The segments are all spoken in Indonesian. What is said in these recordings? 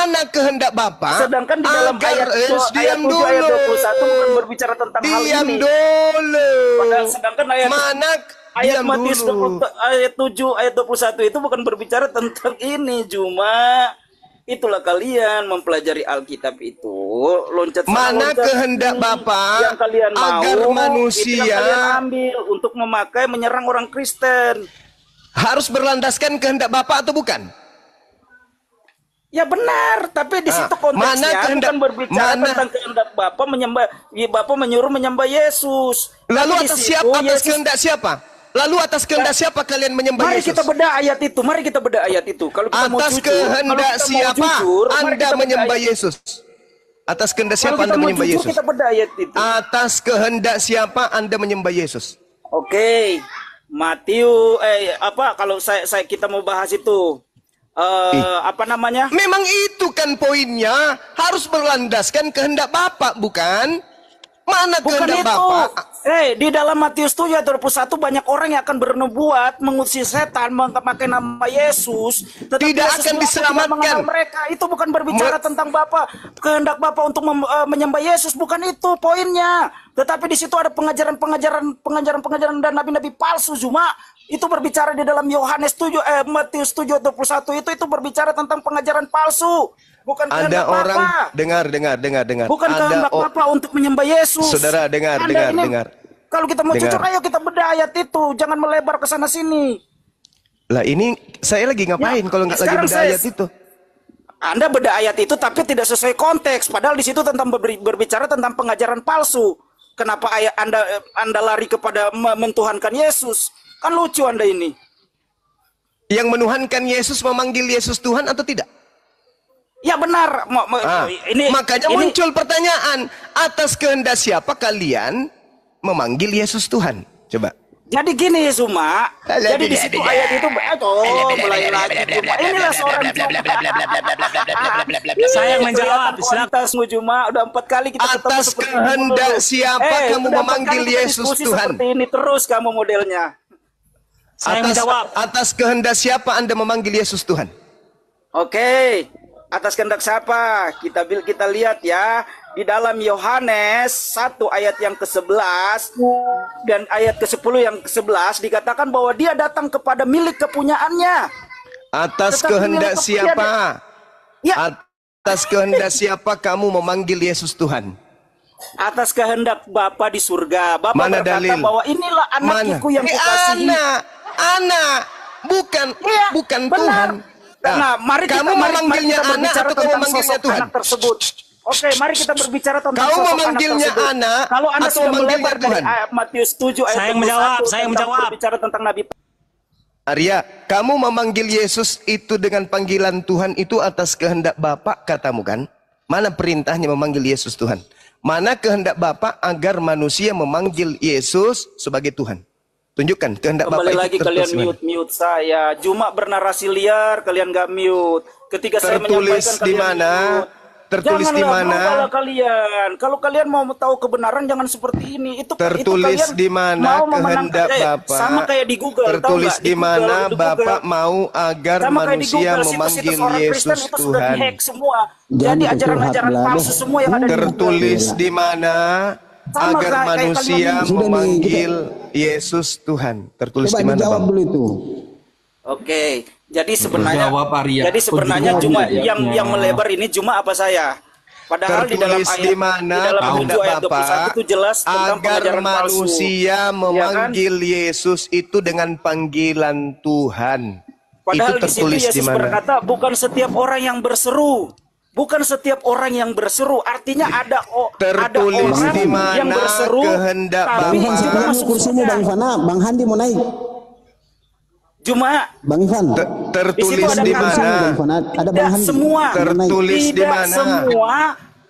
Mana kehendak Bapa? Sedangkan di dalam ayat 7 ayat 21 bukan berbicara tentang hal ini. Diam dulu. Padahal sedangkan ayat Matius 20, ayat 7 ayat 21 itu bukan berbicara tentang ini. Cuma itulah kalian mempelajari Alkitab itu loncat mana kehendak Bapa yang kalian agar mau, manusia itu yang kalian ambil untuk memakai menyerang orang Kristen. Harus berlandaskan kehendak Bapa atau bukan? Ya benar, tapi di situ konteksnya bukan berbicara tentang kehendak Bapa menyembah, Bapa menyuruh menyembah Yesus. Lalu atas siapa? Atas kehendak siapa? Lalu atas kehendak siapa kalian menyembah Yesus? Mari kita bedah ayat itu. Mari kita bedah ayat itu. Kalau kita atas kehendak siapa Anda menyembah Yesus? Atas kehendak siapa Anda menyembah Yesus? Kita bedah ayat itu. Atas kehendak siapa Anda menyembah Yesus? Oke. Matius kalau kita mau bahas itu apa namanya? Memang itu kan poinnya, harus berlandaskan kehendak Bapa, bukan? Mana bukan kehendak itu. Bapa? Di dalam Matius 7 ayat 21 banyak orang yang akan bernubuat mengusir setan memakai nama Yesus, tetapi tidak Yesus akan diselamatkan. Mereka itu bukan berbicara tentang Bapa, kehendak Bapa untuk menyembah Yesus, bukan itu poinnya. Tetapi di situ ada pengajaran dan nabi-nabi palsu. Cuma itu berbicara di dalam Matius 7 ayat 21 itu berbicara tentang pengajaran palsu. Bukan ada orang dengar. Bukan kehendak Bapa untuk menyembah Yesus. Saudara dengar. Kalau kita mau jujur, ayo kita bedah ayat itu, jangan melebar ke sana sini. Lah ini saya lagi ngapain kalau nggak lagi bedah ayat itu? Anda bedah ayat itu tapi tidak sesuai konteks. Padahal di situ tentang berbicara tentang pengajaran palsu. Kenapa ayat Anda lari kepada mentuhankan Yesus? Kan lucu Anda ini. Yang menuhankan Yesus memanggil Yesus Tuhan atau tidak? Ya benar. Makanya muncul pertanyaan, atas kehendak siapa kalian memanggil Yesus Tuhan? Coba. Jadi gini Zuma, jadi di situ ayat itu mulai lagi Zuma. Inilah seorang Zuma. Saya yang menjawab. Silakan Zuma, udah 4 kali kita ketemu atas kehendak siapa kamu memanggil Yesus Tuhan? Seperti ini terus kamu modelnya. Saya menjawab. Atas kehendak siapa Anda memanggil Yesus Tuhan? Oke. Atas kehendak siapa? Kita lihat ya. Di dalam Yohanes 1 ayat yang ke-11 dan ayat ke-10 yang ke-11 dikatakan bahwa dia datang kepada milik kepunyaannya. Atas kehendak siapa? Ya. Atas kehendak siapa kamu memanggil Yesus Tuhan? Atas kehendak Bapa di surga. Bapa mana berkata dalil? Bahwa inilah anakku yang kukasihi. Anak, bukan benar. Tuhan. Nah, mari kamu memanggilnya anak atau kamu memanggilnya Tuhan? Anak tersebut. Oke, mari kita berbicara tentang kau memanggilnya anak kalau Anda atau sudah memanggilnya Tuhan? Matius 7 ayat 21 saya menjawab. Berbicara tentang Nabi. Arya, kamu memanggil Yesus itu dengan panggilan Tuhan itu atas kehendak Bapa katamu kan? Mana perintahnya memanggil Yesus Tuhan? Mana kehendak Bapa agar manusia memanggil Yesus sebagai Tuhan? Tunjukkan kehendak Bapa itu. Kembali lagi kalian mute saya. Cuma bernarasi liar, kalian nggak mute. Ketika saya menyampaikan di mana? Tertulis di mana? Kalau kalian mau tahu kebenaran jangan seperti ini. Tertulis di mana kehendak Bapa? Sama kayak di Google. Tertulis di mana Bapa mau agar manusia memanggil Yesus Tuhan? Dihack semua. Jadi ajaran-ajaran palsu semua yang ada di Google. Tertulis di mana agar manusia memanggil Yesus Tuhan? Tertulis di mana, Bang? Oke. Jadi sebenarnya cuma yang melebar ini cuma apa saya? Padahal tertulis di mana kehendak Bapa itu jelas tentang agar manusia memanggil Yesus itu dengan panggilan Tuhan. Padahal itu tertulis di situ Yesus berkata, bukan setiap orang yang berseru. Bukan setiap orang yang berseru. Artinya ada tertulis orang di mana yang berseru, kehendak tapi Bapa. Kursinya Bang Fana, Bang Handi mau naik. Cuma Bang Ivan tertulis di mana? Ada Bang Handi. Semua tertulis di mana?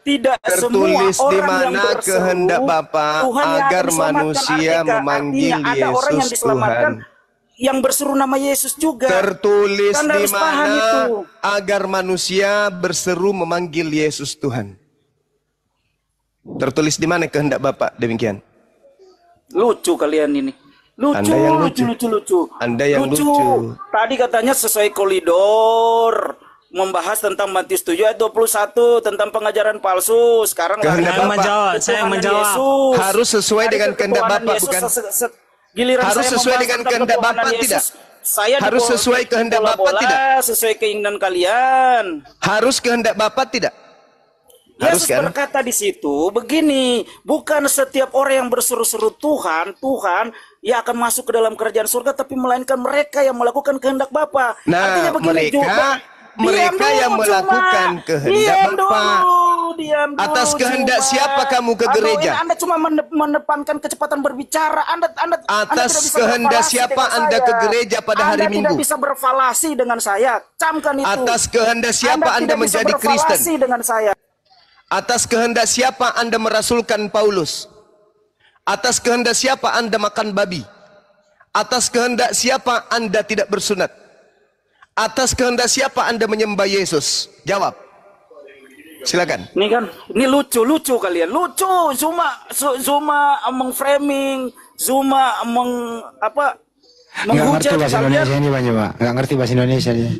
Tidak tertulis semua di orang mana yang berseru, kehendak Bapa agar manusia memanggil Yesus Tuhan. Yang berseru nama Yesus juga. Tertulis di mana agar manusia berseru memanggil Yesus Tuhan. Tertulis di mana kehendak Bapa demikian? Lucu kalian ini. Anda yang lucu. Lucu. Anda yang lucu. Tadi katanya sesuai koridor. membahas tentang Matius 7 ayat 21 tentang pengajaran palsu. Sekarang Kehendak lari Bapak. Saya menjawab. Yesus. Harus sesuai Hari dengan kehendak ketuhanan Bapak, Yesus, bukan? Giliran Harus saya sesuai membahas dengan tentang kehendak ketuhanan Bapak, Yesus, tidak? Saya Harus dibawa- sesuai kehendak Bapak, bola-bola tidak? Sesuai keinginan kalian. Harus kehendak Bapak tidak? Harus Yesus kan? berkata di situ begini, bukan setiap orang yang berseru-seru Tuhan, Tuhan, ia akan masuk ke dalam kerajaan surga, tapi melainkan mereka yang melakukan kehendak Bapa. Nah, mereka yang melakukan kehendak Bapa. Atas kehendak siapa kamu ke gereja? Anda cuma mendepankan kecepatan berbicara. Anda Atas tidak bisa kehendak berfalasi siapa dengan Anda saya. ke gereja pada hari Anda Minggu? tidak bisa berfalasi dengan saya. Camkan itu. Atas kehendak siapa Anda tidak bisa menjadi Kristen? berfalasi dengan saya. Atas kehendak siapa Anda merasulkan Paulus? Atas kehendak siapa Anda makan babi? Atas kehendak siapa Anda tidak bersunat? Atas kehendak siapa Anda menyembah Yesus? Jawab. Silakan. Ini kan, ini lucu kalian, lucu. Zuma mengframing, Zuma Nggak ngerti menghujat bahasa kalian. Indonesia ini Bang Pak. Nggak ngerti bahasa Indonesia dia.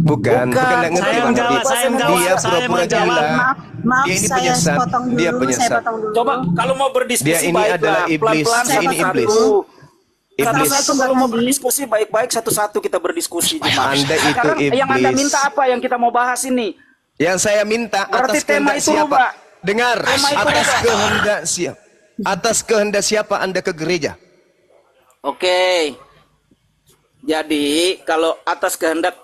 Bukan nggak ngerti Saya Bang menjawab, Ardi. saya menjawab, Dia saya pura-pura menjawab. gila. Maaf, Dia ini saya penyesat. potong dulu, Dia saya penyesat. potong dulu. Coba kalau mau berdiskusi Dia ini baiklah, adalah iblis. pelan-pelan Dia ini satu-satu. iblis. Iblis. Satu-satu kalau mau berdiskusi baik-baik satu-satu kita berdiskusi. Anda itu Sekarang yang Anda iblis. minta apa yang kita mau bahas ini? Yang saya minta Berarti atas tema kehendak itu siapa? rubah. Dengar, Tema itu atas rubah. kehendak siapa? Atas kehendak siapa Anda ke gereja? Oke. Jadi kalau atas kehendak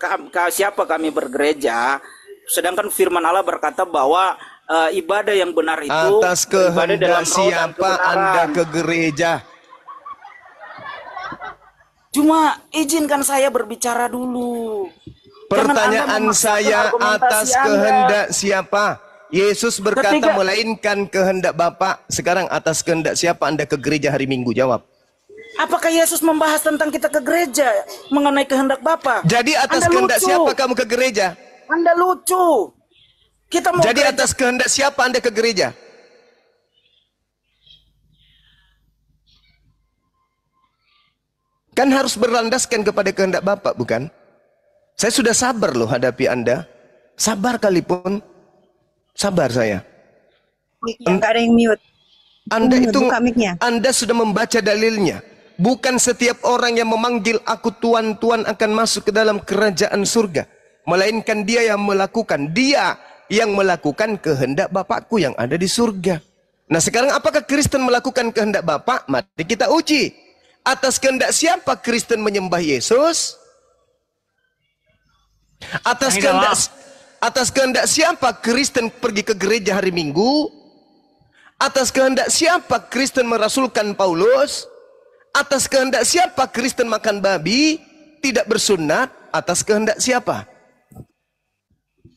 siapa kami bergereja, sedangkan firman Allah berkata bahwa ibadah yang benar itu Atas beribadah dalam kehendak roh dan siapa Anda kebenaran. ke gereja? Cuma izinkan saya berbicara dulu. Jangan Pertanyaan Anda memaksakan saya argumentasi atas Anda. kehendak siapa? Yesus berkata Ketiga. melainkan kehendak Bapa. Sekarang atas kehendak siapa Anda ke gereja hari Minggu? Jawab. Apakah Yesus membahas tentang kita ke gereja mengenai kehendak Bapa? Jadi atas Anda kehendak lucu. siapa kamu ke gereja? Anda lucu. Kita mau Jadi gereja- atas kehendak siapa Anda ke gereja? Kan harus berlandaskan kepada kehendak Bapak, bukan? Saya sudah sabar loh hadapi Anda. Sabar kalipun. Sabar saya. Mic-nya nggak ada yang mute. Anda Mute, itu, buka mic-nya. Anda sudah membaca dalilnya. Bukan setiap orang yang memanggil aku Tuhan, Tuhan akan masuk ke dalam kerajaan surga. Melainkan dia yang melakukan. Dia yang melakukan kehendak Bapakku yang ada di surga. Nah sekarang apakah Kristen melakukan kehendak Bapak? Mari kita uji. Atas kehendak siapa Kristen menyembah Yesus? Atas kehendak siapa Kristen pergi ke gereja hari Minggu? Atas kehendak siapa Kristen merasulkan Paulus? Atas kehendak siapa Kristen makan babi? Tidak bersunat? Atas kehendak siapa?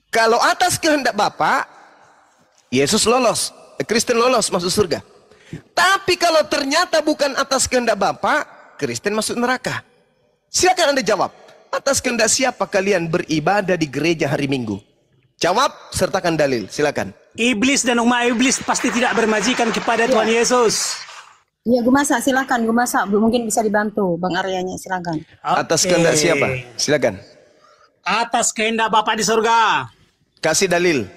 Kalau atas kehendak Bapa, Yesus lolos, Kristen lolos masuk surga. Tapi kalau ternyata bukan atas kehendak Bapa, Kristen masuk neraka. Silakan Anda jawab. Atas kehendak siapa kalian beribadah di gereja hari Minggu? Jawab, sertakan dalil. Silakan. Iblis dan umat iblis pasti tidak bermajikan kepada Tuhan Yesus. Ya, gue masak, silakan gue masak. Mungkin bisa dibantu, Bang Aryanya, silakan. Atas Oke. kehendak siapa? Silakan. Atas kehendak Bapa di surga. Kasih dalil.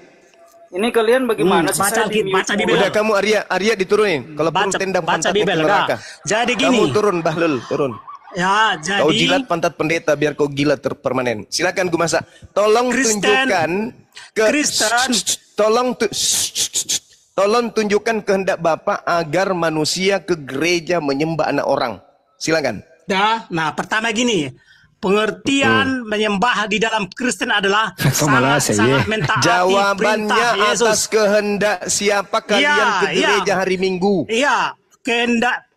Ini kalian bagaimana sih? baca Saya di-mute? baca Bibel. Udah kamu Arya diturunin. Kalau perlu tendang baca pantatnya Bibel, ke neraka. enggak. Jadi Kamu gini. turun Bahlul, turun. Ya, Kau jadi jilat pantat pendeta biar kau gila permanen. Silakan gue masak. Tolong Kristen. tunjukkan ke Kristen. Tolong tunjukkan kehendak Bapa agar manusia ke gereja menyembah anak orang. Silakan. nah pertama gini. Pengertian menyembah di dalam Kristen adalah malah sangat saya. mentaati Jawabannya perintah Yesus. atas kehendak siapa kalian ke gereja hari Minggu? Iya, kehendak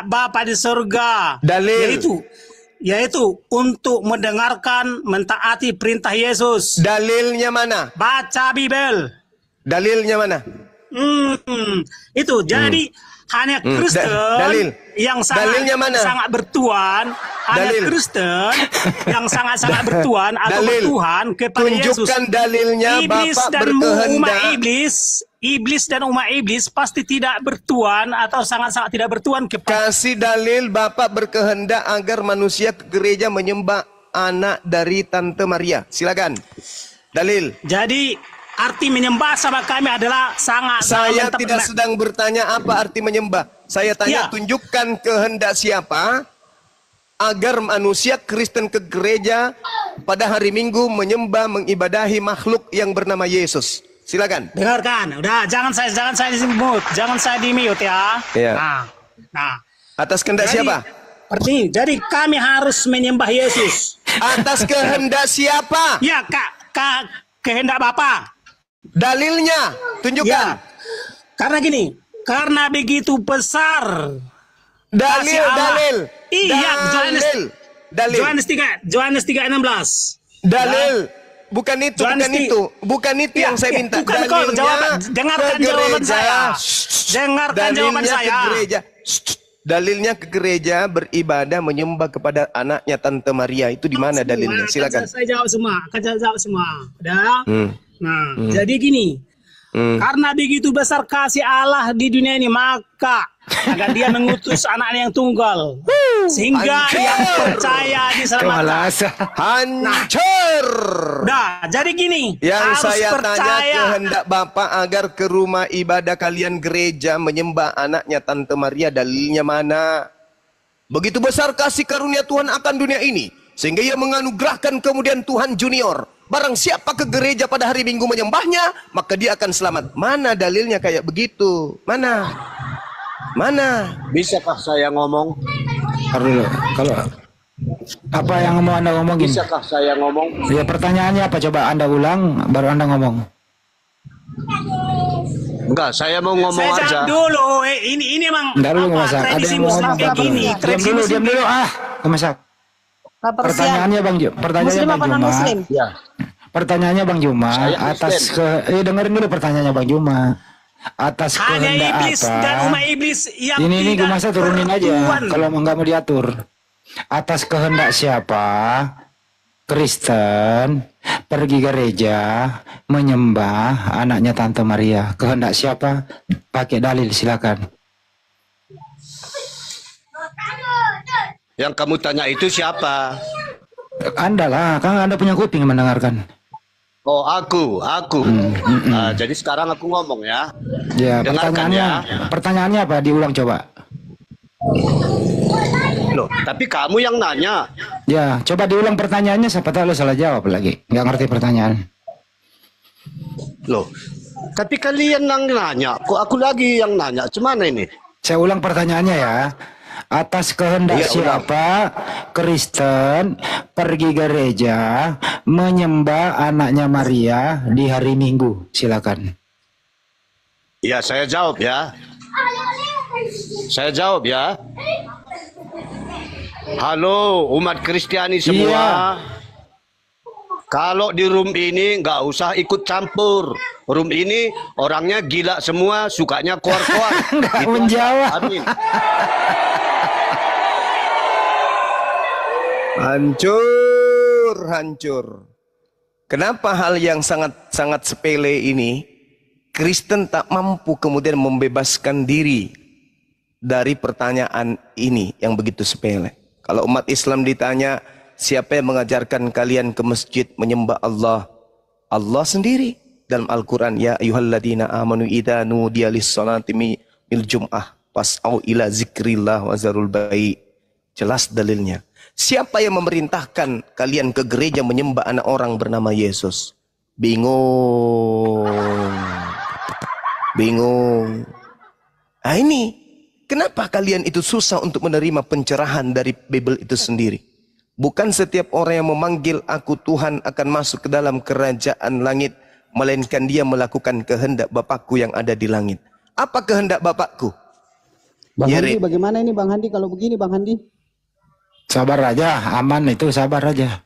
Bapa di surga. Dalil. Yaitu untuk mendengarkan, mentaati perintah Yesus. Dalilnya mana? Baca Bibel. Dalilnya mana? Itu jadi hanya Kristen Dalil. yang Dalilnya mana? sangat bertuhan, hanya Dalil. Kristen yang sangat bertuhan atau Dalil. bertuhan kepada Yesus. Tunjukkan dalilnya Iblis Bapak dan berkehendak. iblis dan umat iblis pasti tidak bertuhan atau sangat tidak bertuhan kepada Kasih dalil Bapak berkehendak agar manusia ke gereja menyembah anak dari Tante Maria. Silakan. Dalil. Jadi arti menyembah sama kami adalah sangat. Saya tidak sedang bertanya apa arti menyembah. Saya tanya Ya. tunjukkan kehendak siapa agar manusia Kristen ke gereja pada hari Minggu menyembah mengibadahi makhluk yang bernama Yesus. Silakan. Dengarkan, udah jangan saya di mute, jangan saya di mute ya. Iya. Nah. Atas kehendak Jadi, siapa? Jadi kami harus menyembah Yesus. Atas kehendak siapa? Ya, kehendak Bapa. Dalilnya tunjukkan. Ya. Karena gini, karena begitu besar Dalil, kasih Allah. dalil. Iya, Dalil. Johannes 3:16. Dalil. Bukan itu, Johannes bukan itu Ya, yang saya minta. bukan kau jawaban. Dengarkan ke jawaban gereja. saya. Dengarkan jawaban Dalilnya saya. ke gereja. Dalilnya ke gereja beribadah menyembah kepada anaknya Tante Maria. Itu di mana dalilnya? Silakan. Saya jawab semua. Udah. Nah, jadi gini. Karena begitu besar kasih Allah di dunia ini, maka agar dia mengutus anaknya yang tunggal. Sehingga Hancur. yang percaya diselamatkan. Kemalasan. Hancur. Udah, jadi gini. Yang harus saya tanya percaya. kehendak Bapak agar ke rumah ibadah kalian gereja menyembah anaknya Tante Maria, dalilnya mana? Begitu besar kasih karunia Tuhan akan dunia ini, sehingga ia menganugerahkan kemudian Tuhan junior. Barang siapa ke gereja pada hari Minggu menyembahnya, maka dia akan selamat. Mana dalilnya kayak begitu? Mana? Bisakah saya ngomong? Taruh dulu. Kalau apa yang mau Anda ngomongin? Bisakah saya ngomong? Ya pertanyaannya apa? Coba Anda ulang, baru Anda ngomong. Enggak, saya mau ngomong Saya aja. jawab dulu. Ini emang Ntar dulu Mas Sak. Ada tradisi yang mau Muslim ngomong kayak apa gini. dulu? Diam Tradisi dulu, Muslim diam dulu. Mas Sak. Pertanyaannya Bang Muslim apa non Muslim? Ya. Pertanyaannya Bang Juma Saya atas Kristen. dengerin dulu pertanyaannya Bang Juma. Atas hanya kehendak iblis apa? dan umat iblis yang Ini gue tidak masa turunin aja bertuan. kalau nggak mau diatur. Atas kehendak siapa Kristen pergi gereja menyembah anaknya Tante Maria? Kehendak siapa? Pakai dalil, silakan. Yang kamu tanya itu siapa? Anda lah, kan Anda punya kuping mendengarkan. Oh, aku. Jadi sekarang aku ngomong ya. Ya, Dengarkan pertanyaannya apa? Diulang coba. Loh, tapi kamu yang nanya. Ya, coba diulang pertanyaannya, siapa tahu lo salah jawab lagi. Nggak ngerti pertanyaan. Loh, tapi kalian yang nanya. Kok aku lagi yang nanya? Cuman ini. Saya ulang pertanyaannya ya. Atas kehendak Iya, siapa Kristen pergi gereja menyembah anaknya Maria di hari Minggu? Silakan. Ya, saya jawab ya. Halo, umat Kristiani semua. Iya. Kalau di room ini nggak usah ikut campur. Room ini orangnya gila semua, sukanya keluar-keluar. Nggak Gitu menjawab. aja. Amin. Hancur. Kenapa hal yang sangat sepele ini Kristen tak mampu kemudian membebaskan diri dari pertanyaan ini yang begitu sepele? Kalau umat Islam ditanya, siapa yang mengajarkan kalian ke masjid menyembah Allah? Allah sendiri dalam Al-Quran, ya ayyuhalladzina amanu idza nudiya lis-salati mil jum'ah fas'au ila zikrillah wa zarul bai'. Jelas dalilnya. Siapa yang memerintahkan kalian ke gereja menyembah anak orang bernama Yesus? Bingung. Nah ini, kenapa kalian itu susah untuk menerima pencerahan dari Bible itu sendiri? Bukan setiap orang yang memanggil aku Tuhan akan masuk ke dalam kerajaan langit, melainkan dia melakukan kehendak Bapakku yang ada di langit. Apa kehendak Bapakku? Bang Ya, Handi, Re. bagaimana ini Bang Handi kalau begini Bang Handi? Sabar aja, aman itu, sabar aja.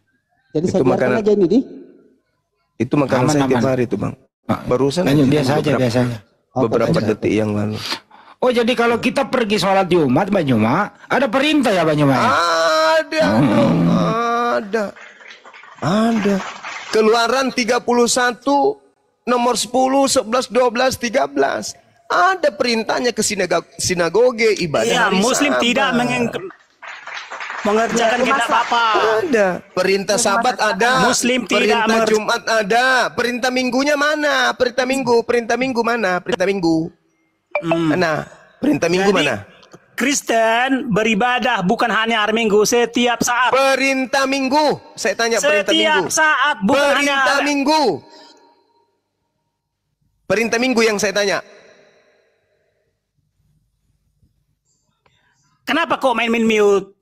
Jadi Itu saya biarkan makanan. aja ini di. Itu makanan Aman, saya tiap aman. hari itu bang. Pak, Barusan lanjut, aja, biasa aja, biasa aja. beberapa detik yang lalu. Oh, jadi kalau kita pergi sholat Jumat, Bang Juma, ada perintah ya Bang Juma? Ada, dong, ada. Keluaran 31 nomor 10, 11, 12, 13. Ada perintahnya ke sinagoge ibadah Iya, hari Muslim Sabat. tidak mengerjakan kehendak Bapa. Ada. Perintah Sabat ada. Muslim tidak Perintah Jumat ada. Perintah Minggunya mana? Perintah Minggu mana? Perintah Minggu. Mana? Perintah Minggu Jadi, mana? Kristen beribadah bukan hanya hari Minggu, setiap saat. Perintah Minggu. Saya tanya perintah Minggu. Setiap saat, bukan Perintah hanya Minggu. Perintah Minggu yang saya tanya. Kenapa kok main mute?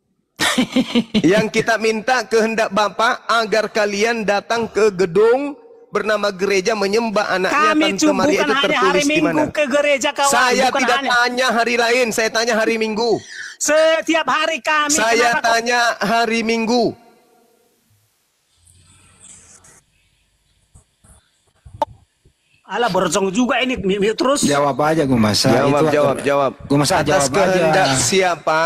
Yang kita minta kehendak Bapa agar kalian datang ke gedung bernama gereja menyembah anaknya Kami Tante Maria, bukan itu hanya hari tertulis di Minggu mana? ke gereja kawan. Saya bukan tidak hanya. tanya hari lain, saya tanya hari Minggu. Setiap hari kami. Saya kenapa kok- tanya hari Minggu. Alah berjong juga ini mute terus. Jawab aja gue masa. Jawab. Gue masa Atas jawab kehendak aja. siapa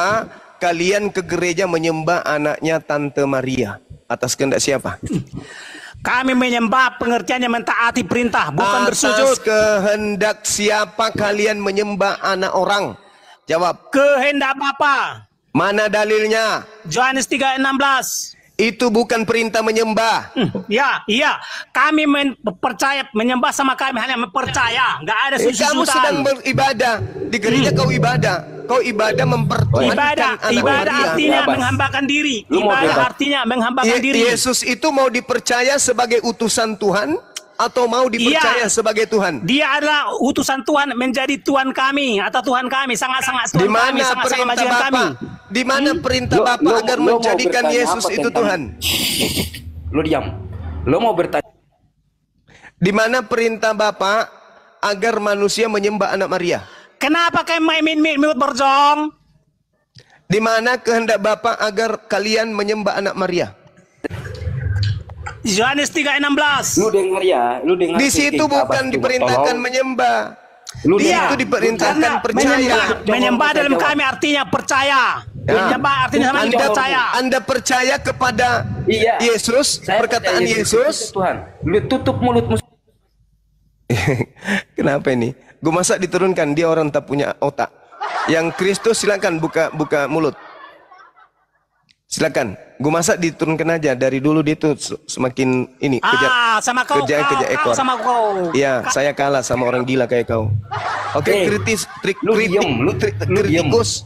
kalian ke gereja menyembah anaknya Tante Maria? Atas kehendak siapa? Kami menyembah, pengertiannya mentaati perintah, bukan Atas bersujud. kehendak siapa kalian menyembah anak orang? Jawab. Kehendak Bapa. Mana dalilnya? Yohanes 3:16. Itu bukan perintah menyembah. Ya, iya. Kami percaya menyembah sama kami hanya percaya, nggak ada Kamu sedang susutan. beribadah di gereja. Kau ibadah. Kau ibadah mempertuhankan Ibadah, anak ibadah Maria. artinya menghambakan diri. Ibadah artinya menghambakan diri. Yesus itu mau dipercaya sebagai utusan Tuhan atau mau dipercaya Iya. sebagai Tuhan? Dia adalah utusan Tuhan, menjadi Tuhan kami atau Tuhan kami, sangat-sangat Di Tuhan kami, mana sangat-sangat perintah majikan kami. Bapak? Di mana perintah Bapak agar mau menjadikan bertanya Yesus apa itu tentang- Tuhan? Lo diam. Lo mau bertanya Di mana perintah Bapak agar manusia menyembah anak Maria? Kenapa kayak main mute berjong? Di mana kehendak Bapak agar kalian menyembah anak Maria? Yohanes 3:16. lu dengar ya, lu dengar Di situ sedikit, Abbas bukan coba diperintahkan tolong. menyembah. Lu Di dengar. situ diperintahkan Karena percaya. menyembah dalam kami artinya percaya. Ya. Menyembah artinya sama Anda percaya. Anda percaya kepada Iya. Yesus, Saya perkataan percaya Yesus. itu Tuhan. Lu tutup mulutmu. Kenapa ini? Gue masa diturunkan dia orang tak punya otak. Yang Kristus silakan buka mulut. Silakan. Gue masa diturunkan aja dari dulu dia tuh semakin ini Sama kau, kerja kau ekor. sama kau. Iya, saya kalah sama orang gila kayak kau. Oke, kritis, lu diem, lu diem. kritikus.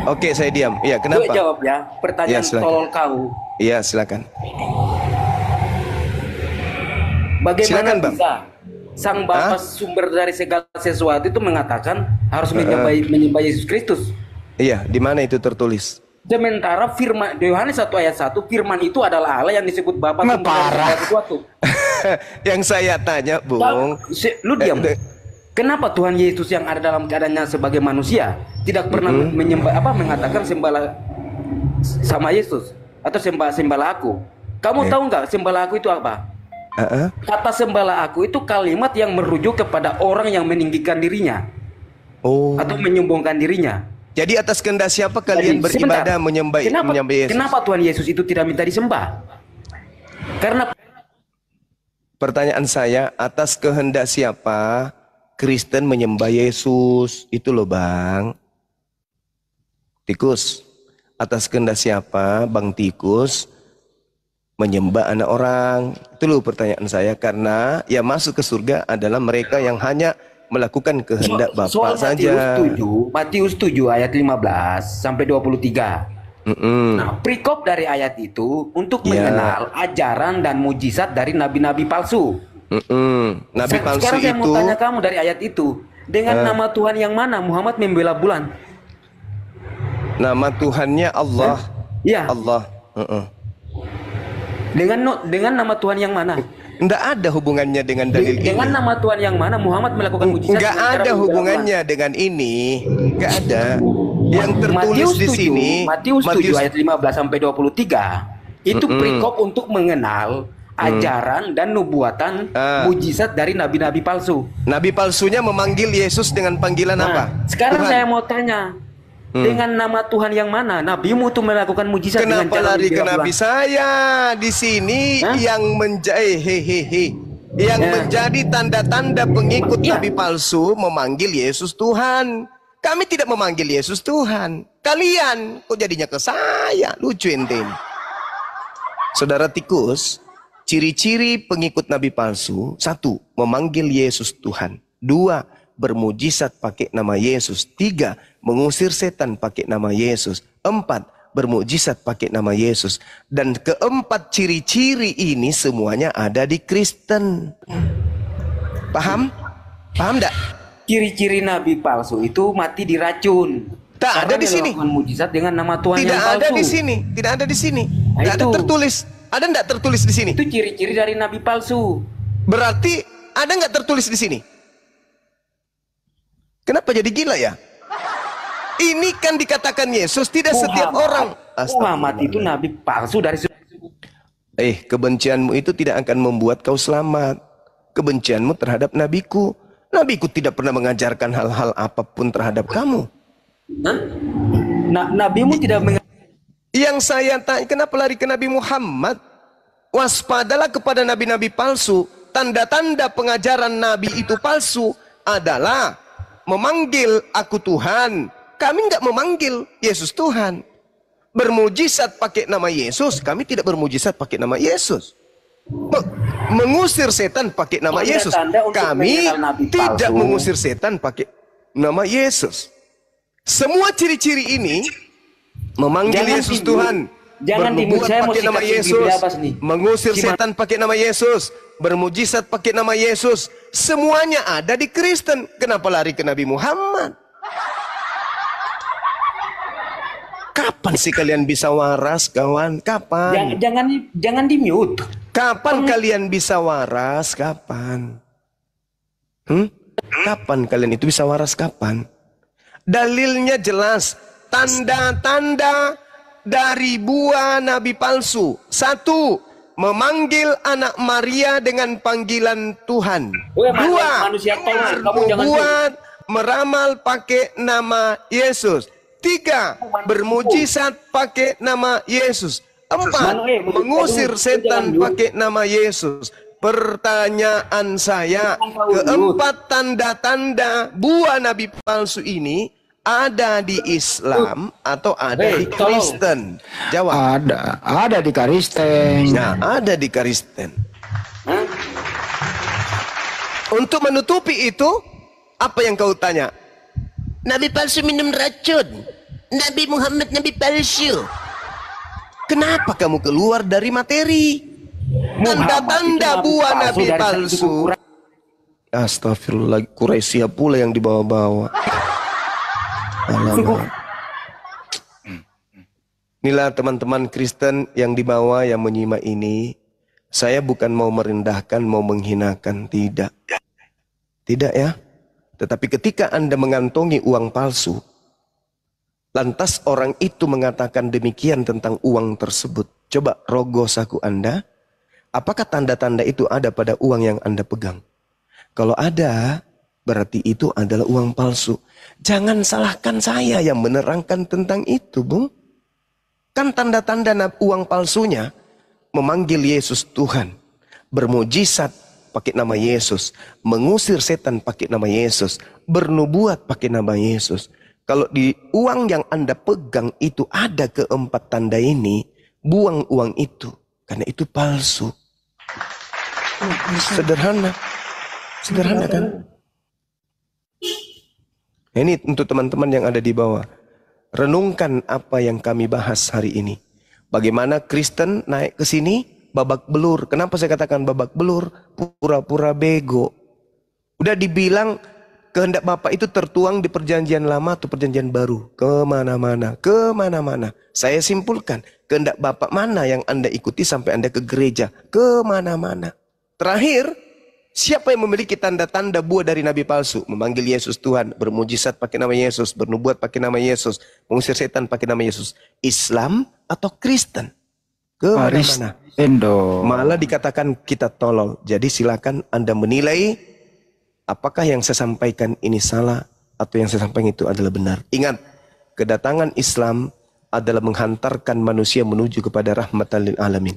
Oke, saya diam. Iya, Gue kenapa? jawab ya, pertanyaan Ya, silakan. tolol kau. Iya, silakan. Bagaimana Silakan, Bang. bisa sang Bapa sumber dari segala sesuatu itu mengatakan harus menyembah Yesus Kristus? Iya, di mana itu tertulis? Sementara firman di Yohanes 1 ayat 1, firman itu adalah Allah yang disebut Bapa Nggak, sumber dari parah. segala sesuatu. Yang saya tanya, Bung. Lu diam. Eh, Kenapa Tuhan Yesus yang ada dalam keadaannya sebagai manusia tidak pernah menyembah mengatakan sembahlah sama Yesus atau sembahlah aku? Kamu tahu nggak sembahlah aku itu apa? Kata sembahlah aku itu kalimat yang merujuk kepada orang yang meninggikan dirinya Oh. atau menyombongkan dirinya. Jadi atas kehendak siapa kalian Jadi, beribadah sebentar. menyembah Yesus? Kenapa Tuhan Yesus itu tidak minta disembah? Karena Pertanyaan saya, atas kehendak siapa Kristen menyembah Yesus? Itu loh, Bang. Tikus. Atas kehendak siapa Bang Tikus menyembah anak orang? Itu loh pertanyaan saya, karena yang masuk ke surga adalah mereka yang hanya melakukan kehendak Bapa soal saja. Matius 7 ayat 15 sampai 23. Nah, perikop dari ayat itu untuk Ya. mengenal ajaran dan mujizat dari nabi-nabi palsu. Nabi palsu Sekarang saya mau itu tanya kamu dari ayat itu, dengan nama Tuhan yang mana Muhammad membela bulan? nama Tuhannya Allah. Iya. Allah. Dengan nama Tuhan yang mana? Nggak ada hubungannya dengan dalil ini. Dengan nama Tuhan yang mana Muhammad melakukan mujizat? Nggak dengan cara ada membela hubungannya dengan ini. Nggak ada. Yang bulan? tertulis di sini Matius 7 ayat 15 sampai 23 itu perikop untuk mengenal ajaran dan nubuatan mujizat dari nabi-nabi palsu. Nabi palsunya memanggil Yesus dengan panggilan apa? Sekarang Tuhan. saya mau tanya, dengan nama Tuhan yang mana nabimu tuh melakukan mujizat dengan Kenapa cara lari ke membela Nabi bulan? saya? Di sini yang menjadi tanda-tanda pengikut Iya. Nabi palsu memanggil Yesus Tuhan. Kami tidak memanggil Yesus Tuhan. Kalian kok jadinya ke saya? Lucu ente ini. Saudara tikus, ciri-ciri pengikut nabi palsu: 1, memanggil Yesus Tuhan; 2, bermujizat pakai nama Yesus; 3, mengusir setan pakai nama Yesus; 4, bermujizat pakai nama Yesus. Dan keempat ciri-ciri ini semuanya ada di Kristen. Paham? Paham enggak? Ciri-ciri nabi palsu itu mati diracun. Tak ada di sini. Mujizat dengan nama Tuhan Tidak yang palsu. ada di sini. Tidak ada di sini. Nah, Tidak ada itu. tertulis. Ada enggak tertulis di sini? Itu ciri-ciri dari nabi palsu. Berarti ada nggak tertulis di sini? Kenapa jadi gila ya? Ini kan dikatakan Yesus, tidak setiap orang. Muhammad itu nabi palsu dari Kebencianmu itu tidak akan membuat kau selamat. Kebencianmu terhadap nabiku. Nabiku tidak pernah mengajarkan hal-hal apapun terhadap kamu. Nabimu tidak Yang saya tanya, kenapa lari ke Nabi Muhammad? Waspadalah kepada nabi-nabi palsu. Tanda-tanda pengajaran nabi itu palsu adalah memanggil aku Tuhan. Kami nggak memanggil Yesus Tuhan. Bermujizat pakai nama Yesus, kami tidak bermujizat pakai nama Yesus. Mengusir setan pakai nama Yesus, kami tidak mengusir setan pakai nama Yesus. Semua ciri-ciri ini memanggil Yesus Tuhan, bernubuat pakai nama Yesus, mengusir setan pakai nama Yesus, bermujizat pakai nama Yesus, semuanya ada di Kristen. Kenapa lari ke Nabi Muhammad? Kapan sih kalian bisa waras, kawan? Kapan? Jangan di mute. Kapan kalian bisa waras? Kapan? Kapan kalian itu bisa waras? Kapan? Dalilnya jelas. Tanda-tanda dari buah nabi palsu. 1, memanggil anak Maria dengan panggilan Tuhan. 2, membuat meramal pakai nama Yesus. 3, bermujizat pakai nama Yesus. 4, mengusir setan pakai nama Yesus. Pertanyaan saya, keempat tanda-tanda buah nabi palsu ini ada di Islam atau ada di Kristen? Jawab. Ada di Kristen. Nah, ada di Kristen. Untuk menutupi itu, apa yang kau tanya? Nabi palsu minum racun. Nabi Muhammad nabi palsu. Kenapa kamu keluar dari materi? Tanda-tanda buah nabi palsu. Astagfirullah, Quraisy pula yang dibawa-bawa. Alamak. Inilah teman-teman Kristen yang dibawa, yang menyimak ini. Saya bukan mau merendahkan, mau menghinakan, tidak. Tidak ya. Tetapi ketika Anda mengantongi uang palsu, lantas orang itu mengatakan demikian tentang uang tersebut. Coba rogoh saku Anda. Apakah tanda-tanda itu ada pada uang yang Anda pegang? Kalau ada, berarti itu adalah uang palsu. Jangan salahkan saya yang menerangkan tentang itu, Bung. Kan tanda-tanda uang palsunya memanggil Yesus Tuhan, bermujizat pakai nama Yesus, mengusir setan pakai nama Yesus, bernubuat pakai nama Yesus. Kalau di uang yang Anda pegang itu ada keempat tanda ini, buang uang itu, karena itu palsu. Sederhana. Sederhana kan? Ini untuk teman-teman yang ada di bawah. Renungkan apa yang kami bahas hari ini. Bagaimana Kristen naik ke sini babak belur. Kenapa saya katakan babak belur? Pura-pura bego. Udah dibilang kehendak Bapa itu tertuang di perjanjian lama atau perjanjian baru. Kemana-mana, kemana-mana. Saya simpulkan, kehendak Bapa mana yang Anda ikuti sampai Anda ke gereja? Kemana-mana. Terakhir, siapa yang memiliki tanda-tanda buah dari nabi palsu? Memanggil Yesus Tuhan, bermujizat pakai nama Yesus, bernubuat pakai nama Yesus, mengusir setan pakai nama Yesus. Islam atau Kristen? Kemana-mana. Malah dikatakan kita tolol. Jadi silakan Anda menilai apakah yang saya sampaikan ini salah atau yang saya sampaikan itu adalah benar. Ingat, kedatangan Islam adalah menghantarkan manusia menuju kepada rahmatan lil alamin.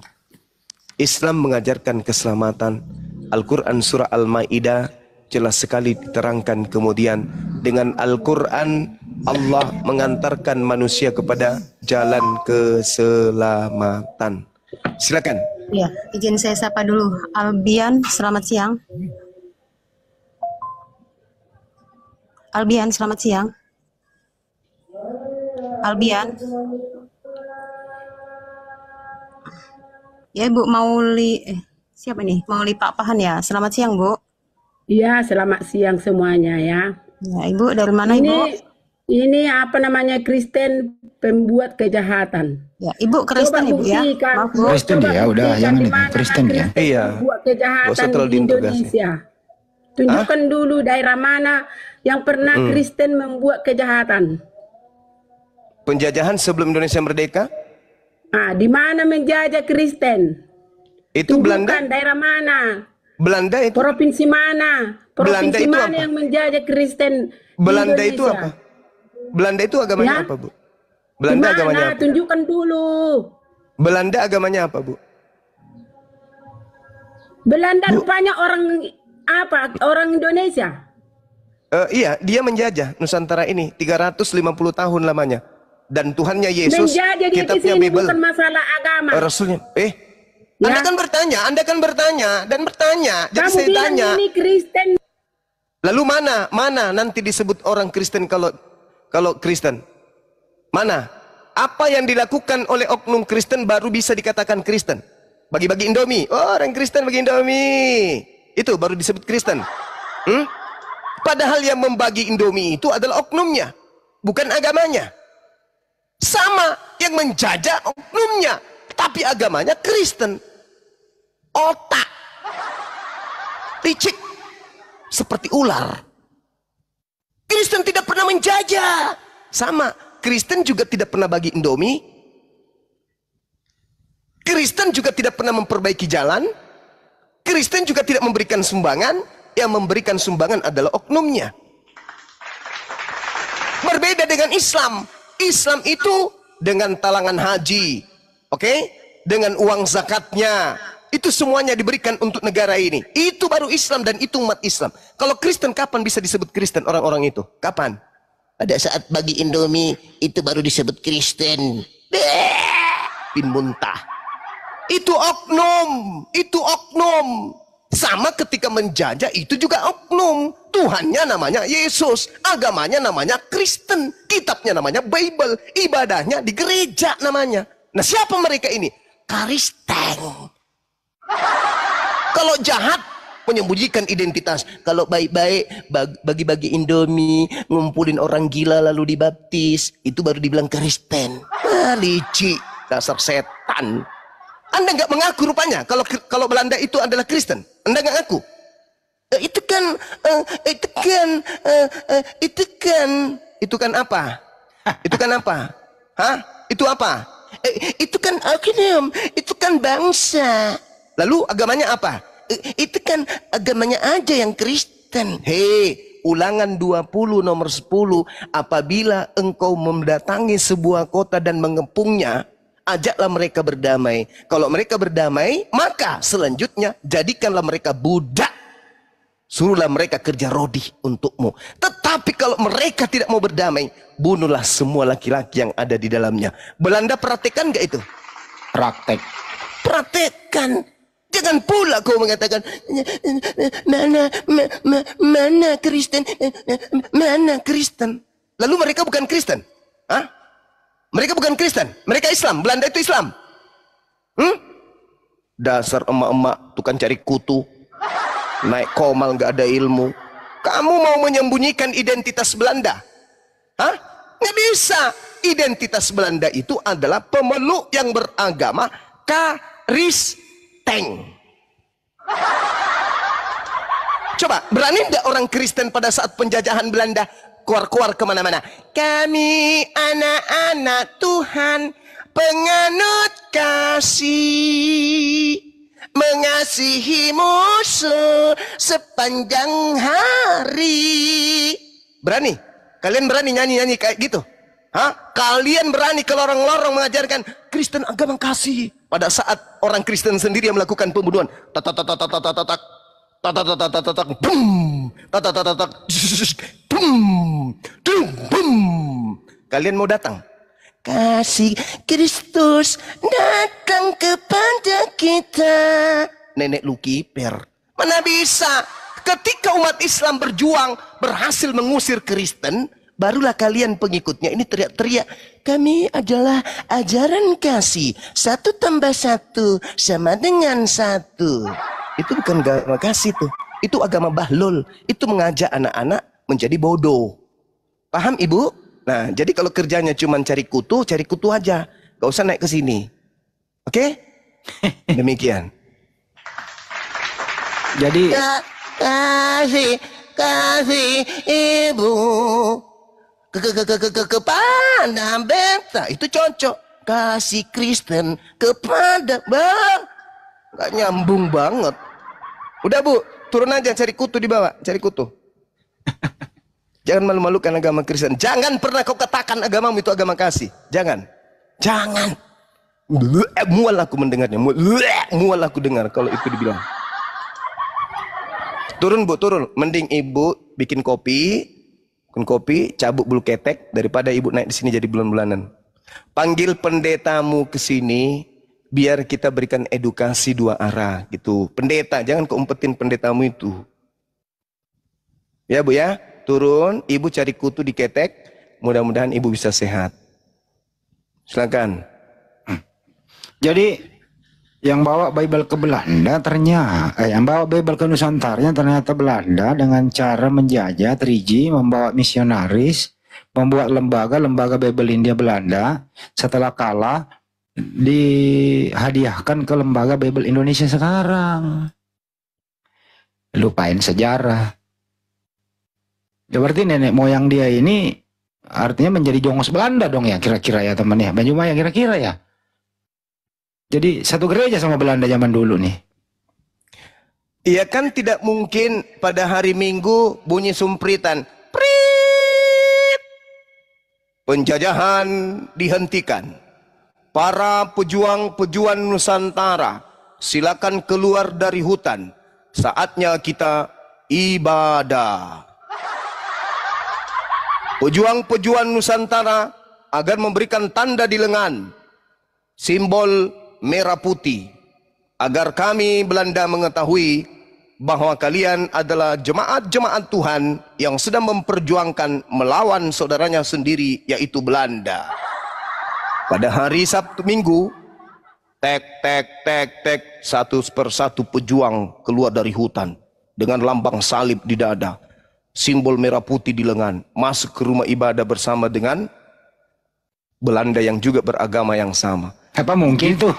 Islam mengajarkan keselamatan. Al-Quran surah Al-Ma'idah jelas sekali diterangkan kemudian Dengan Al-Quran Allah mengantarkan manusia kepada jalan keselamatan. Silakan. Ya, izin saya sapa dulu. Albian, selamat siang. Albian, selamat siang. Albian. Ya, Ibu Mauli, siapa nih? Mauli Pak Pahan ya. Selamat siang, Bu. Iya, selamat siang semuanya ya. Ya, Ibu dari mana, Ibu? Ini apa namanya, Kristen pembuat kejahatan. Ya, Ibu Kristen, Ibu ya. Maaf, Bu. Kristen ya, udah jangan ini Kristen ya. Iya. Buat kejahatan di Indonesia. Tunjukkan dulu daerah mana yang pernah Kristen membuat kejahatan. Penjajahan sebelum Indonesia merdeka? Ah, di mana menjajah Kristen? Itu Tunjukkan Belanda. daerah mana? Belanda itu. Provinsi mana? Belanda Provinsi itu mana apa? yang menjajah Kristen di Belanda itu Indonesia? apa? Belanda itu agamanya Ya? apa, Bu? Belanda Di mana? agamanya apa? Tunjukkan dulu. Belanda agamanya apa, Bu? Belanda rupanya orang apa? Orang Indonesia. Iya, dia menjajah Nusantara ini 350 tahun lamanya. Dan Tuhannya Yesus, Menjajah di kitabnya sini Bible, bukan masalah agama. Rasulnya. Ya. Anda kan bertanya dan bertanya. Jadi Kamu saya bilang tanya. ini Kristen. Lalu mana nanti disebut orang Kristen kalau Kristen? Mana? Apa yang dilakukan oleh oknum Kristen baru bisa dikatakan Kristen? Bagi-bagi Indomie. Oh, orang Kristen bagi Indomie. Itu baru disebut Kristen. Padahal yang membagi Indomie itu adalah oknumnya, bukan agamanya. Sama yang menjajah oknumnya, tapi agamanya Kristen. Otak licik seperti ular. Kristen tidak pernah menjajah. Sama, Kristen juga tidak pernah bagi Indomie. Kristen juga tidak pernah memperbaiki jalan. Kristen juga tidak memberikan sumbangan. Yang memberikan sumbangan adalah oknumnya. Berbeda dengan Islam. Islam itu dengan talangan haji, oke? Dengan uang zakatnya, itu semuanya diberikan untuk negara ini. Itu baru Islam dan itu umat Islam. Kalau Kristen kapan bisa disebut Kristen orang-orang itu? Kapan? Pada saat bagi Indomie itu baru disebut Kristen. Pin muntah. Itu oknum, itu oknum. Sama ketika menjajah itu juga oknum. Tuhannya namanya Yesus, agamanya namanya Kristen, kitabnya namanya Bible, ibadahnya di gereja namanya. Nah, siapa mereka ini? Kristen. Kalau jahat menyembunyikan identitas, kalau baik-baik bagi-bagi Indomie, ngumpulin orang gila lalu dibaptis, itu baru dibilang Kristen. Licik, dasar setan. Anda nggak mengaku rupanya kalau Belanda itu adalah Kristen. Anda nggak ngaku. Itu kan apa? Itu kan apa? Hah? Itu apa? Itu kan agama, itu kan bangsa. Lalu agamanya apa? Itu kan agamanya aja yang Kristen. Hei, Ulangan 20 nomor 10, apabila engkau mendatangi sebuah kota dan mengepungnya, ajaklah mereka berdamai. Kalau mereka berdamai, maka selanjutnya jadikanlah mereka budak. Suruhlah mereka kerja rodi untukmu. Tetapi kalau mereka tidak mau berdamai, bunuhlah semua laki-laki yang ada di dalamnya. Belanda praktekkan nggak itu? Praktek. Praktekkan. Jangan pula kau mengatakan mana Kristen, mana Kristen. Lalu mereka bukan Kristen? Hah? Mereka bukan Kristen, mereka Islam. Belanda itu Islam. Dasar emak-emak tukang cari kutu, naik komal nggak ada ilmu. Kamu mau menyembunyikan identitas Belanda? Hah? Nggak bisa. Identitas Belanda itu adalah pemeluk yang beragama Kristen. Coba, berani nggak orang Kristen pada saat penjajahan Belanda keluar-keluar kemana-mana? Kami anak-anak Tuhan, penganut kasih, mengasihi musuh sepanjang hari. Berani? Kalian berani nyanyi-nyanyi kayak gitu? Hah? Kalian berani ke lorong-lorong mengajarkan Kristen agama kasih, pada saat orang Kristen sendiri yang melakukan pembunuhan? Bum, bum, dung, bum. Kalian mau datang? Kasih Kristus datang kepada kita. Nenek lu kiper. Mana bisa? Ketika umat Islam berjuang berhasil mengusir Kristen, barulah kalian pengikutnya ini teriak-teriak, kami adalah ajaran kasih, 1 tambah 1 sama dengan 1. Itu bukan agama kasih tuh, itu agama bahlul. Itu mengajak anak-anak menjadi bodoh. Paham ibu? Nah, jadi kalau kerjanya cuma cari kutu aja, gak usah naik ke sini. Oke? Demikian. Jadi kasih ibu kepada beta itu cocok. Kasih Kristen kepada bang, nggak nyambung banget. Udah bu, turun aja cari kutu di bawah, cari kutu. Jangan malu-malukan agama Kristen. Jangan pernah kau katakan agamamu itu agama kasih. Jangan. Mual aku mendengarnya. Mual aku dengar kalau itu dibilang. Turun bu, turun. Mending ibu bikin kopi, cabut bulu ketek daripada ibu naik di sini jadi bulan-bulanan. Panggil pendetamu ke sini biar kita berikan edukasi 2 arah gitu. Pendeta, jangan keumpetin pendetamu itu. Ya bu ya, turun, ibu cari kutu di ketek, mudah-mudahan ibu bisa sehat. Silakan. Jadi yang bawa Bible ke Belanda ternyata, yang bawa Bible ke Nusantara ternyata Belanda dengan cara menjajah, 3G, membawa misionaris, membuat lembaga Bible India Belanda. Setelah kalah, dihadiahkan ke lembaga Bible Indonesia sekarang. Lupain sejarah. Ya berarti nenek moyang dia ini artinya menjadi jongos Belanda dong ya, kira-kira ya teman ya. Banyak ya kira-kira ya. Jadi satu gereja sama Belanda zaman dulu nih. Iya kan tidak mungkin pada hari Minggu bunyi sumpritan. Prit! Penjajahan dihentikan. Para pejuang-pejuang Nusantara, silakan keluar dari hutan. Saatnya kita ibadah. Pejuang-pejuang Nusantara agar memberikan tanda di lengan, simbol merah putih, agar kami Belanda mengetahui bahwa kalian adalah jemaat-jemaat Tuhan yang sedang memperjuangkan melawan saudaranya sendiri, yaitu Belanda. Pada hari Sabtu Minggu, tek, satu persatu pejuang keluar dari hutan dengan lambang salib di dada, simbol merah putih di lengan, masuk ke rumah ibadah bersama dengan Belanda yang juga beragama yang sama. Apa mungkin tuh?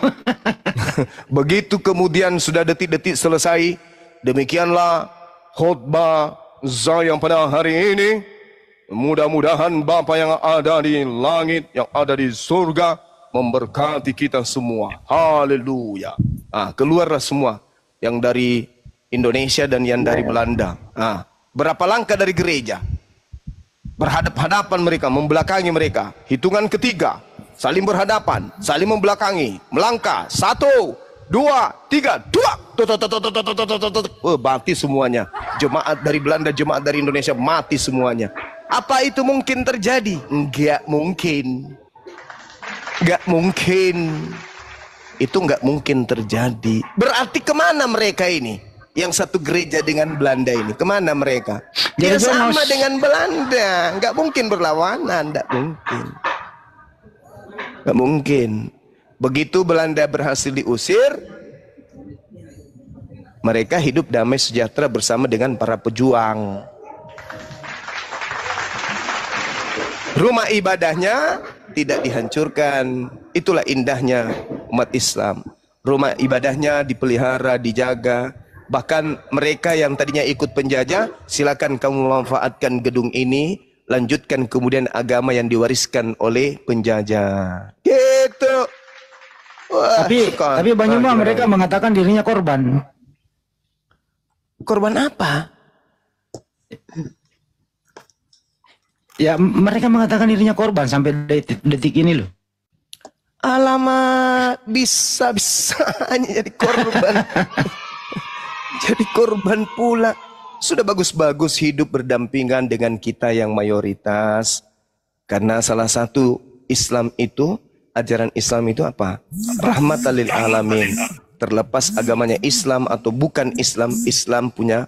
Begitu kemudian sudah detik-detik selesai, demikianlah khutbah Zayang pada hari ini. Mudah-mudahan Bapa yang ada di langit, yang ada di surga, memberkati kita semua. Haleluya. Keluarlah semua yang dari Indonesia dan yang dari Belanda. Berapa langkah dari gereja? Berhadap-hadapan mereka, membelakangi mereka. Hitungan ketiga, saling berhadapan, saling membelakangi, melangkah. 1, 2, 3, 2. Mati semuanya. Jemaat dari Belanda, jemaat dari Indonesia mati semuanya. Apa itu mungkin terjadi? Enggak mungkin. Enggak mungkin. Itu enggak mungkin terjadi. Berarti kemana mereka ini? Yang satu gereja dengan Belanda ini, kemana mereka? Dia sama dengan Belanda. Enggak mungkin berlawanan, enggak mungkin. Enggak mungkin. Begitu Belanda berhasil diusir, mereka hidup damai sejahtera bersama dengan para pejuang. Rumah ibadahnya tidak dihancurkan. Itulah indahnya umat Islam. Rumah ibadahnya dipelihara, dijaga. Bahkan mereka yang tadinya ikut penjajah, silakan kamu memanfaatkan gedung ini, lanjutkan kemudian agama yang diwariskan oleh penjajah. Gitu. Wah, tapi Banyuma mereka mengatakan dirinya korban. Korban apa? Ya mereka mengatakan dirinya korban sampai detik ini loh. Alamak, bisa-bisanya jadi korban. Jadi korban pula. sudah bagus-bagus hidup berdampingan dengan kita yang mayoritas. Karena salah satu Islam itu, ajaran Islam itu apa? Rahmatan lil alamin. Terlepas agamanya Islam atau bukan Islam, Islam punya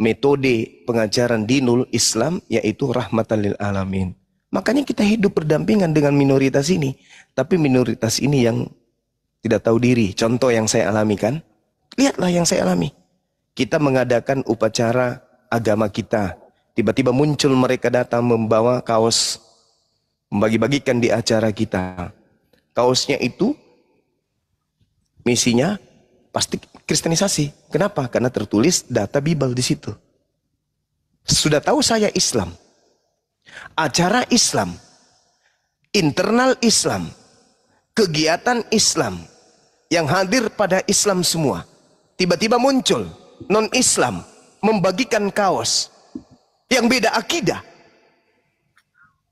metode pengajaran dinul Islam yaitu rahmatan lil alamin. Makanya kita hidup berdampingan dengan minoritas ini. Tapi minoritas ini yang tidak tahu diri. Contoh yang saya alami kan. Lihatlah yang saya alami. Kita mengadakan upacara agama kita. Tiba-tiba muncul mereka datang membawa kaos. Membagi-bagikan di acara kita. Kaosnya itu misinya pasti kristenisasi. Kenapa? Karena tertulis data Bible di situ. Sudah tahu saya Islam. Acara Islam. Internal Islam. Kegiatan Islam. Yang hadir pada Islam semua. Tiba-tiba muncul non-Islam membagikan kaos yang beda akidah.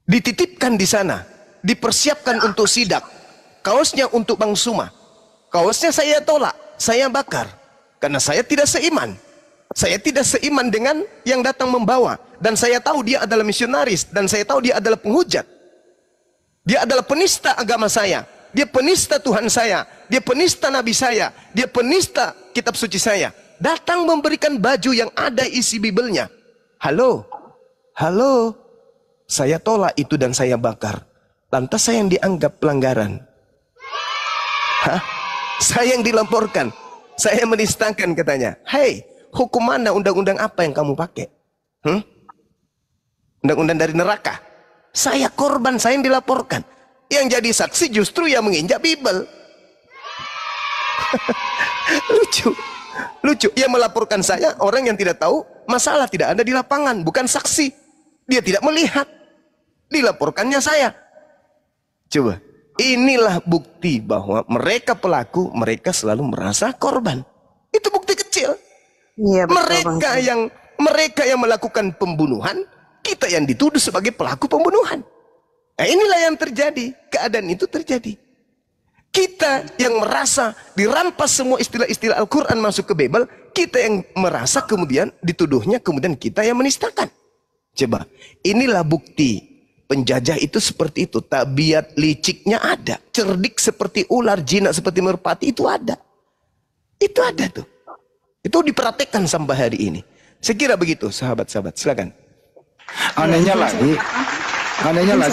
Dititipkan di sana. Dipersiapkan untuk sidak. Kaosnya untuk Bang Suma. Kaosnya saya tolak, saya bakar. Karena saya tidak seiman. Saya tidak seiman dengan yang datang membawa. Dan saya tahu dia adalah misionaris. Dan saya tahu dia adalah penghujat. Dia adalah penista agama saya. Dia penista Tuhan saya. Dia penista Nabi saya. Dia penista kitab suci saya. Datang memberikan baju yang ada isi Bibelnya. Halo? Halo? Saya tolak itu dan saya bakar. Lantas saya yang dianggap pelanggaran. Hah? Saya yang dilaporkan. Saya menistakan katanya. Hei, hukum mana, undang-undang apa yang kamu pakai? Undang-undang dari neraka. Saya korban, saya yang dilaporkan. Yang jadi saksi justru yang menginjak Bible. Lucu. Lucu. Yang melaporkan saya orang yang tidak tahu masalah tidak ada di lapangan. Bukan saksi. Dia tidak melihat. Dilaporkannya saya. Coba. Inilah bukti bahwa mereka pelaku, mereka selalu merasa korban. Itu bukti kecil. Iya, betul, mereka yang melakukan pembunuhan, kita yang dituduh sebagai pelaku pembunuhan. Nah, inilah yang terjadi. Keadaan itu terjadi. Kita yang merasa dirampas semua istilah-istilah Al-Quran masuk ke Bible, kita yang merasa kemudian dituduhnya, kemudian kita yang menistakan. Coba, inilah bukti. Penjajah itu seperti itu. Tabiat liciknya ada. Cerdik seperti ular, jinak seperti merpati itu ada. Itu ada tuh. Itu diperhatikan sampai hari ini. Saya kira begitu, sahabat-sahabat. Silakan. Anehnya lagi,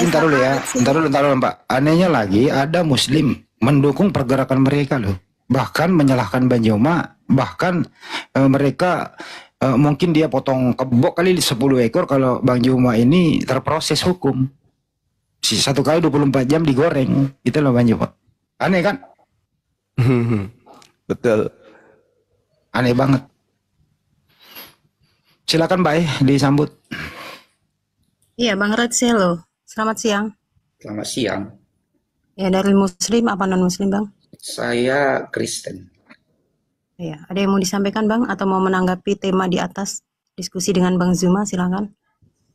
ntar dulu ya. Ntar dulu Pak. Anehnya lagi ada Muslim mendukung pergerakan mereka loh. Bahkan menyalahkan Bang Joma. Bahkan mereka mungkin dia potong kebok kali 10 ekor kalau Bang Juma ini terproses hukum. Satu kali 24 jam digoreng. Itu loh Bang Juma. Aneh kan? Betul. Aneh banget. Silakan Mbak disambut. Iya, Bang Redselo. Selamat siang. Selamat siang. Ya, dari Muslim apa non-Muslim, Bang? Saya Kristen. Ya, ada yang mau disampaikan Bang atau mau menanggapi tema di atas diskusi dengan Bang Zuma, silakan.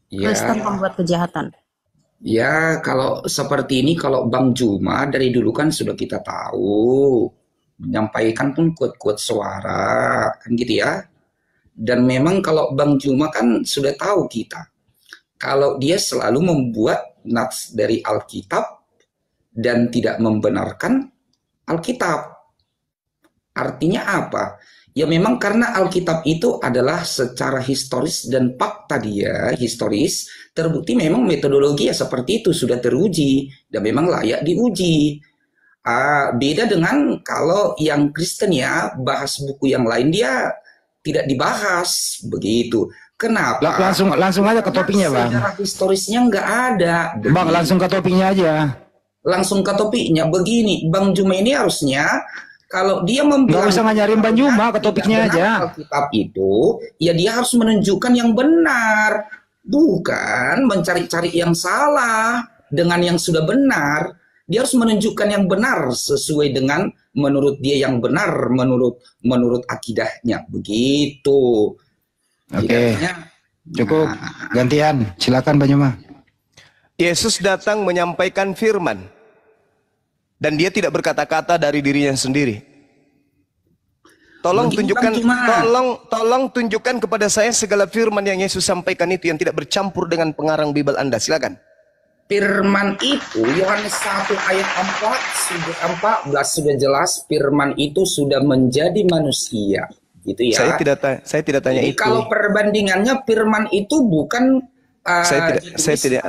Ya, Kristen pembuat kejahatan. ya kalau seperti ini, kalau Bang Juma dari dulu kan sudah kita tahu, menyampaikan pun kuat-kuat suara, kan gitu ya. Dan memang kalau Bang Juma kan sudah tahu kita, kalau dia selalu membuat nats dari Alkitab dan tidak membenarkan Alkitab. Artinya apa? Ya memang karena Alkitab itu adalah secara historis dan fakta dia historis terbukti memang metodologi ya seperti itu sudah teruji dan memang layak diuji. Beda dengan kalau yang Kristen ya bahas buku yang lain dia tidak dibahas begitu. Kenapa? Langsung aja ke topiknya Bang. Sejarah historisnya nggak ada. Bang langsung ke topiknya aja. Langsung ke topiknya begini, Bang Juma ini harusnya kalau dia membilang nggak usah ngajarin Bang Juma, ke topiknya aja. Alkitab itu, ya dia harus menunjukkan yang benar, bukan mencari-cari yang salah dengan yang sudah benar. Dia harus menunjukkan yang benar sesuai dengan menurut dia yang benar, menurut akidahnya, begitu. Oke, cukup. Gantian, silakan Bang Juma. Yesus datang menyampaikan firman. Dan dia tidak berkata-kata dari dirinya sendiri. Tolong Begini, tunjukkan, Bang Juma. tolong tunjukkan kepada saya segala firman yang Yesus sampaikan itu yang tidak bercampur dengan pengarang Bible Anda. Silakan. Firman itu Yohanes 1 ayat 14 sudah jelas firman itu sudah menjadi manusia, gitu ya. Saya tidak tanya Jadi itu. kalau perbandingannya firman itu bukan Saya tidak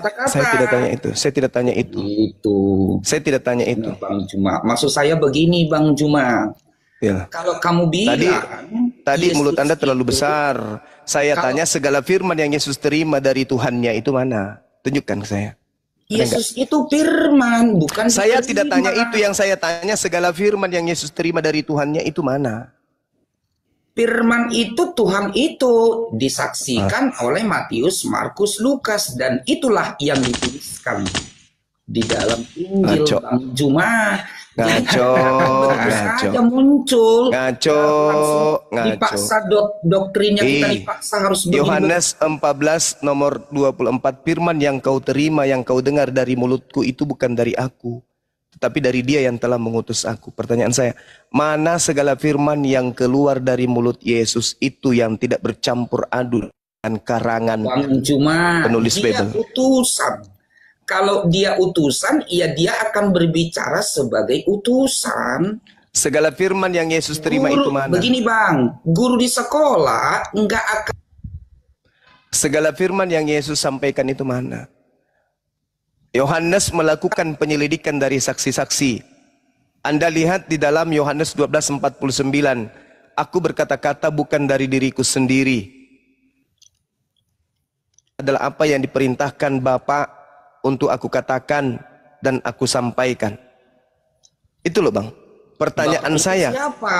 tanya itu. Saya tidak tanya itu. Itu. Saya tidak tanya itu. Nah, Bang Juma, maksud saya begini, Bang Juma. Ya. Kalau kamu bilang Tadi Yesus mulut Anda terlalu itu- besar. Saya tanya segala firman yang Yesus terima dari Tuhannya itu mana? Tunjukkan ke saya. Yesus itu firman, bukan Saya diterima. tidak tanya itu, yang saya tanya segala firman yang Yesus terima dari Tuhannya itu mana? Firman itu Tuhan itu disaksikan oleh Matius, Markus, Lukas, dan itulah yang dituliskan di dalam Injil. Ngaco. Bang Juma. Ngaco, Begitu ngaco. saja muncul. Ngaco, ngaco. Dipaksa doktrinnya kita dipaksa harus begini. Yohanes 14 nomor 24, firman yang kau terima, yang kau dengar dari mulutku itu bukan dari aku, tetapi dari Dia yang telah mengutus aku. Pertanyaan saya, mana segala firman yang keluar dari mulut Yesus itu yang tidak bercampur aduk dengan karangan Bang Juma, penulis dia Bible? utusan. Kalau dia utusan, ya dia akan berbicara sebagai utusan. Segala firman yang Yesus terima itu mana? Begini Bang, guru di sekolah nggak akan. Segala firman yang Yesus sampaikan itu mana? Yohanes melakukan penyelidikan dari saksi-saksi. Anda lihat di dalam Yohanes 12:49, aku berkata-kata bukan dari diriku sendiri, adalah apa yang diperintahkan Bapa untuk aku katakan dan aku sampaikan. Itu loh Bang. Pertanyaan Bapak itu saya. siapa?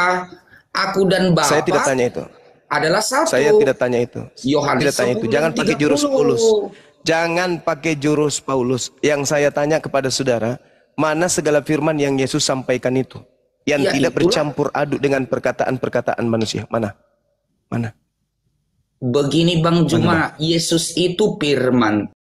Aku dan Bapak. Saya tidak tanya itu. Adalah satu. Saya tidak tanya itu. Yohanes Tidak tanya itu. Jangan pakai 10:30. jurus Paulus. Jangan pakai jurus Paulus. Yang saya tanya kepada saudara, mana segala firman yang Yesus sampaikan itu? Yang Ya, tidak itulah. bercampur aduk dengan perkataan-perkataan manusia. Mana? Mana? Begini Bang Juma, Yesus itu firman.